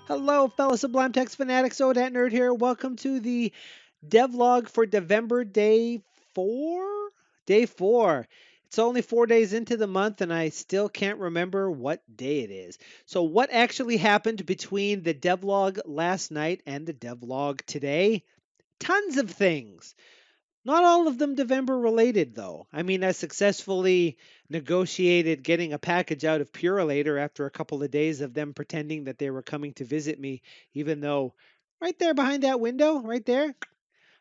Hello, fellow Sublime Text fanatics. Odat Nerd here. Welcome to the devlog for November day 4? Day 4. It's only 4 days into the month, and I still can't remember what day it is. So, what actually happened between the devlog last night and the devlog today? Tons of things. Not all of them November related, though. I mean, I successfully negotiated getting a package out of Purelator after a couple of days of them pretending that they were coming to visit me, even though right there behind that window, right there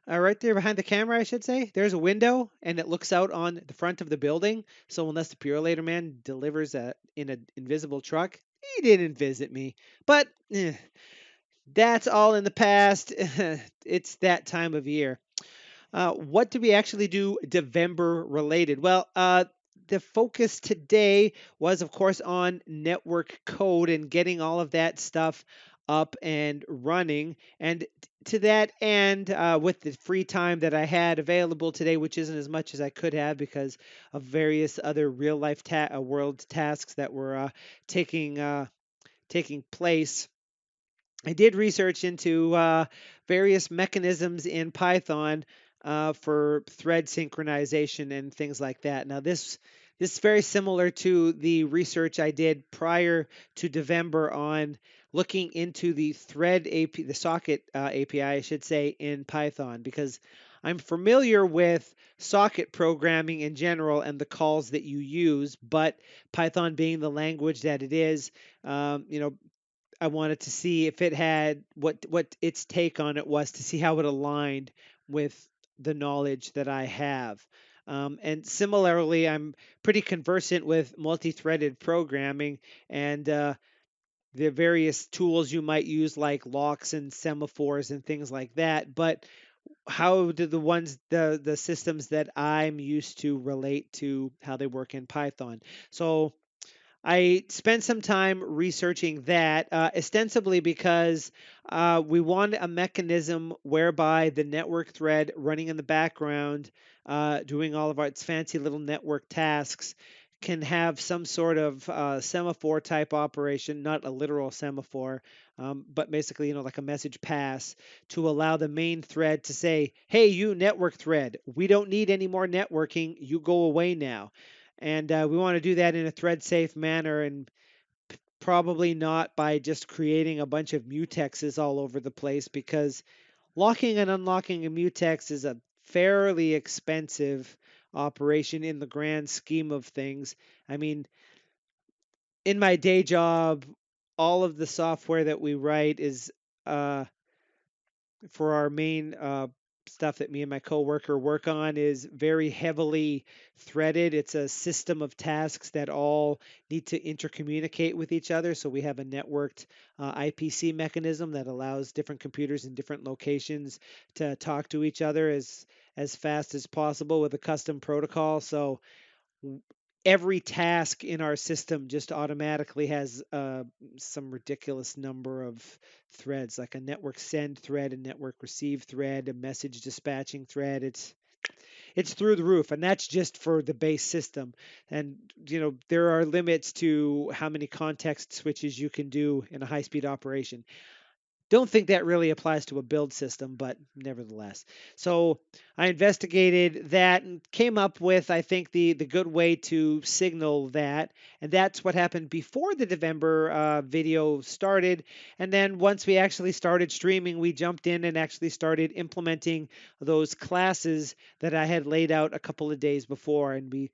behind the camera, I should say, there's a window and it looks out on the front of the building. So unless the Purelator man delivers in an invisible truck, he didn't visit me. But that's all in the past. It's that time of year. What do we actually do Devember related? Well, the focus today was, of course, on network code and getting all of that stuff up and running. And to that end, with the free time that I had available today, which isn't as much as I could have because of various other real life world tasks that were taking place, I did research into various mechanisms in Python for thread synchronization and things like that. Now, this is very similar to the research I did prior to Devember on looking into the thread AP, the socket API, I should say, in Python, because I'm familiar with socket programming in general and the calls that you use, but Python being the language that it is, I wanted to see if it had what its take on it was to see how it aligned with the knowledge that I have. And similarly, I'm pretty conversant with multi-threaded programming and the various tools you might use like locks and semaphores and things like that. But how do the systems that I'm used to relate to how they work in Python? So I spent some time researching that, ostensibly because we want a mechanism whereby the network thread running in the background, doing all of its fancy little network tasks, can have some sort of semaphore type operation, not a literal semaphore, but basically, like a message pass to allow the main thread to say, "Hey, you network thread, we don't need any more networking. You go away now." And we want to do that in a thread safe manner and probably not by just creating a bunch of mutexes all over the place because locking and unlocking a mutex is a fairly expensive operation in the grand scheme of things. I mean, in my day job, all of the software that we write is uh, for our main stuff that me and my coworker work on is very heavily threaded. It's a system of tasks that all need to intercommunicate with each other. So we have a networked IPC mechanism that allows different computers in different locations to talk to each other as fast as possible with a custom protocol. So every task in our system just automatically has some ridiculous number of threads, like a network send thread, a network receive thread, a message dispatching thread. It's through the roof, and that's just for the base system. And there are limits to how many context switches you can do in a high-speed operation. Don't think that really applies to a build system, but nevertheless. So I investigated that and came up with, I think, the good way to signal that. And that's what happened before the November video started. And then once we actually started streaming, we jumped in and actually started implementing those classes that I had laid out a couple of days before. And we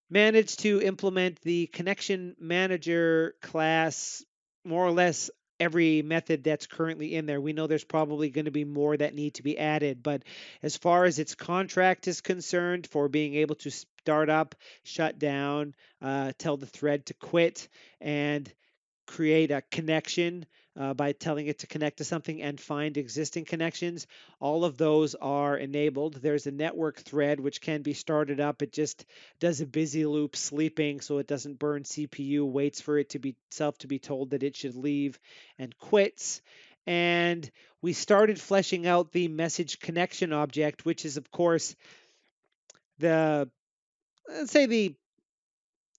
managed to implement the connection manager class more or less every method that's currently in there. We know there's probably going to be more that need to be added, but as far as its contract is concerned, for being able to start up, shut down, tell the thread to quit, and create a connection by telling it to connect to something and find existing connections. All of those are enabled. There's a network thread which can be started up. It just does a busy loop sleeping so it doesn't burn CPU, waits for it to be self to be told that it should leave and quits. And we started fleshing out the message connection object, which is of course the let's say the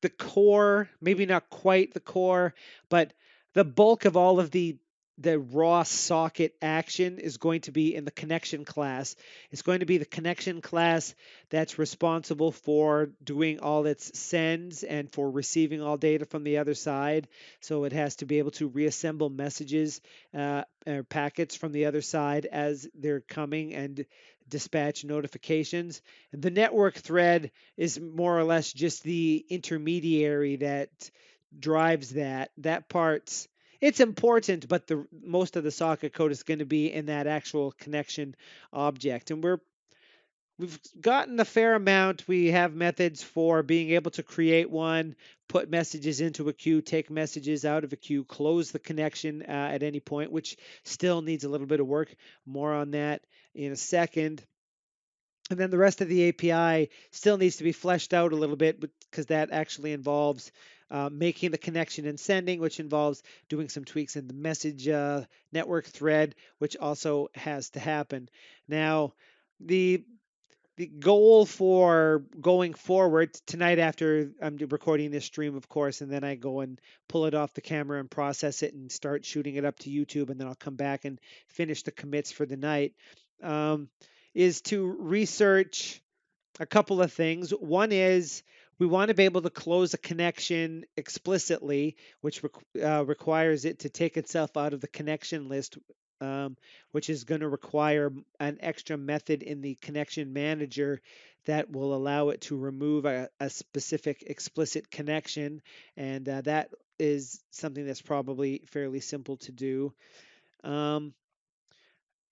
the core, maybe not quite the core, but the bulk of all of the raw socket action is going to be in the connection class. It's going to be the connection class that's responsible for doing all its sends and for receiving all data from the other side. So it has to be able to reassemble messages or packets from the other side as they're coming and dispatch notifications. And the network thread is more or less just the intermediary that drives that. That part's it's important, but the most of the socket code is going to be in that actual connection object. And we've gotten a fair amount. We have methods for being able to create one, put messages into a queue, take messages out of a queue, close the connection at any point, which still needs a little bit of work. More on that in a second. And then the rest of the API still needs to be fleshed out a little bit because that actually involves making the connection and sending, which involves doing some tweaks in the message network thread, which also has to happen. Now, the the goal for going forward tonight after I'm recording this stream, of course, and then I go and pull it off the camera and process it and start shooting it up to YouTube, and then I'll come back and finish the commits for the night. Um, is to research a couple of things. One is we want to be able to close a connection explicitly, which requires it to take itself out of the connection list, which is going to require an extra method in the connection manager that will allow it to remove a specific explicit connection. And that is something that's probably fairly simple to do. Um,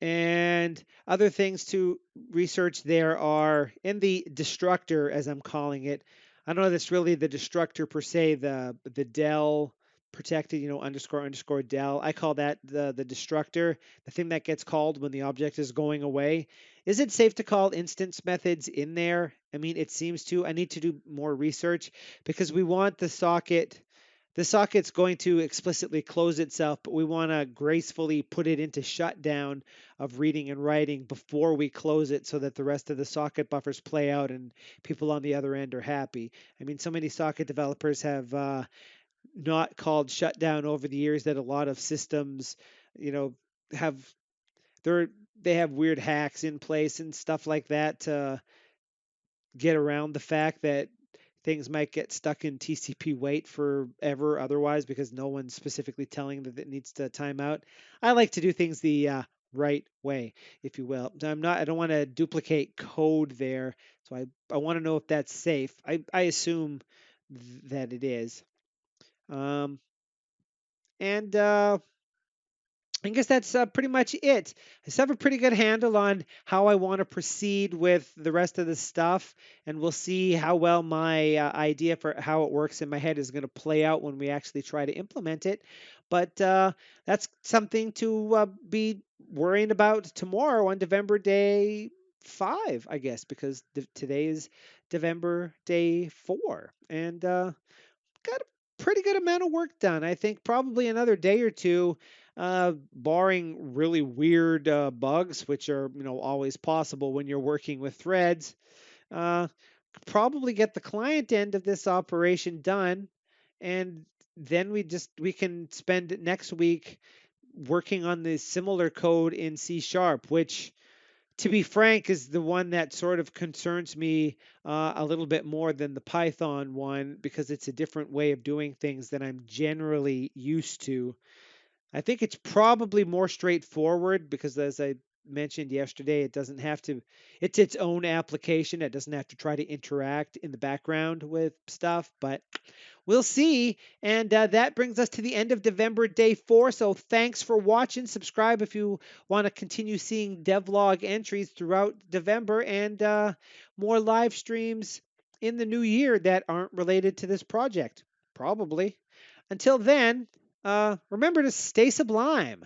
and other things to research there are in the destructor, as I'm calling it. I don't know if that's really the destructor per se, the del protected, underscore underscore del. I call that the destructor, the thing that gets called when the object is going away. Is it safe to call instance methods in there? I mean, it seems to. I need to do more research because we want the socket's going to explicitly close itself, but we want to gracefully put it into shutdown of reading and writing before we close it so that the rest of the socket buffers play out and people on the other end are happy. I mean, so many socket developers have not called shutdown over the years that a lot of systems, you know, have they're they have weird hacks in place and stuff like that to get around the fact that things might get stuck in TCP wait forever otherwise because no one's specifically telling that it needs to time out. I like to do things the right way, if you will. I don't want to duplicate code there, so I want to know if that's safe. I assume that it is. Um, and I guess that's pretty much it. I still have a pretty good handle on how I want to proceed with the rest of the stuff, and we'll see how well my idea for how it works in my head is going to play out when we actually try to implement it. But that's something to be worrying about tomorrow on November Day 5, I guess, because today is November Day 4. And got a pretty good amount of work done. I think probably another day or two, barring really weird bugs, which are always possible when you're working with threads. Uh, Probably get the client end of this operation done, and then we can spend next week working on the similar code in C sharp, which to be frank, is the one that sort of concerns me a little bit more than the Python one because it's a different way of doing things than I'm generally used to. I think it's probably more straightforward because, as I mentioned yesterday, it doesn't have to, it's its own application. It doesn't have to try to interact in the background with stuff, but we'll see. And that brings us to the end of November Day 4. So thanks for watching. Subscribe if you want to continue seeing devlog entries throughout November and more live streams in the new year that aren't related to this project. Probably. Until then, remember to stay sublime.